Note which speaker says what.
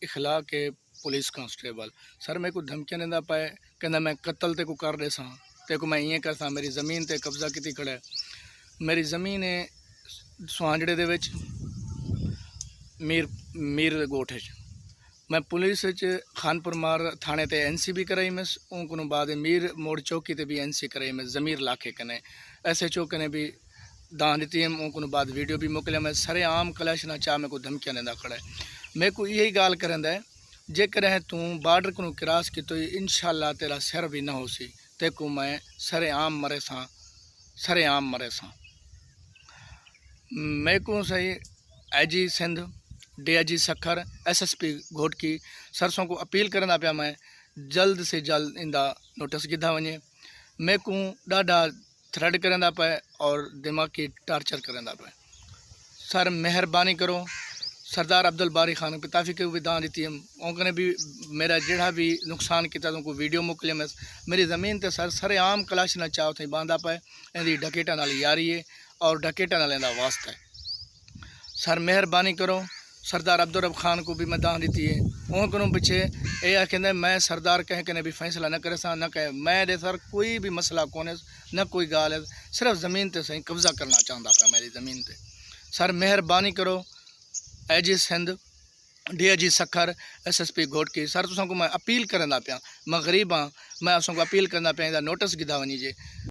Speaker 1: इखला के police constable. Sir मेरे को धमकियां देंदा पाए, कहना मैं कत्ल ते को कर देसा, ते को मैं इं करसा, मेरी ज़मीन ते कब्जा की खड़ा है। मेरी ज़मीन है सुहांजड़े दे विच मीर मीर गोठ च। मैं पुलिस खानपुर मार थाने ते NC भी कराई मैं, उन बाद मीर मोड़ चौकी ते भी NC कराई मैं, ज़मीर लाखे कने SHO कने भी दान दी, उन बाद वीडियो भी मोकलिया मैं। सरे आम कलैश ना चाह मेरे को धमकियां देंदा खड़ा है। मेरे को यही गाल करेंदा है, जेकर तू बार्डर को क्रॉस की तो इंशाअल्लाह तेरा सिर भी ना हो सी, ते को मैं सरे आम मरे सा, सरे आम मरे सा। मेरे को सही IG Sindh, DIG Sukkur, SSP Ghotki सरसों को अपील करना पाया मैं, जल्द से जल्द इंदा नोटिस गिधा वने। मेरे को ॾाढा थ्रेड करना पाए और दिमागी टार्चर करना पाए। सर मेहरबानी करो, सरदार अब्दुल बारी खान पिताफी के भी दान दी, उनने भी मेरा जेड़ा भी नुकसान किया उनको वीडियो मोकलिया मैं। मेरी ज़मीन ते सर सरे आम कलाश ना चाहो थी बांधा पाए, इंदी डकेटा नाल यारी है और डकेटा नाल इंदा वास्ता है। सर मेहरबानी करो, सरदार अब्दुल रब खान को भी मैं दान दी है, उनको पिछे ये आखेंदे मैं सरदार कहें कने भी फैसला न करे सा, न कहे मैं दे सर कोई भी मसला कोने, न कोई गाल है, सिर्फ ज़मीन ते सही कब्जा करना चाहता पाया मेरी ज़मीन ते। सर मेहरबानी करो, IG Sindh, DIG Sukkur, SSP Ghotki sir तुसा को मैं अपील करना पाया, मैं गरीब हाँ, मैं उसको अपील करना पाया नोटिस गिधा वनी जे।